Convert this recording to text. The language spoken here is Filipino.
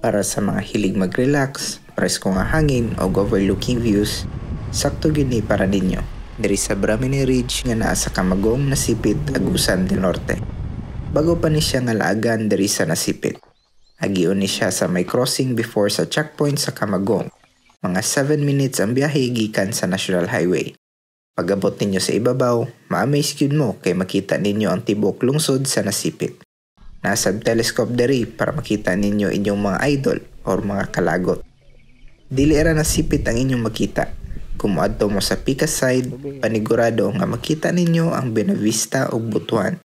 Para sa mga hilig mag-relax, presko nga hangin o overlooking views, sakto gyud ni para ninyo. Diri sa Bramini Ridge nga naa sa Camagong, Nasipit, Agusan del Norte. Bago pa ni siya nga laagan diri sa Nasipit. Agiun ni siya sa may crossing before sa checkpoint sa Camagong. Mga 7 minutes ang biyahe gikan sa National Highway. Pag-abot ninyo sa ibabaw, ma-amaze gyud mo kay makita ninyo ang tibok lungsod sa Nasipit. Nasa telescope diri para makita ninyo inyong mga idol or mga kalagot. Dili ra Nasipit ang inyong makita. Kung moadto mo sa Picas side, panigurado nga makita ninyo ang Buena Vista ug Butuan.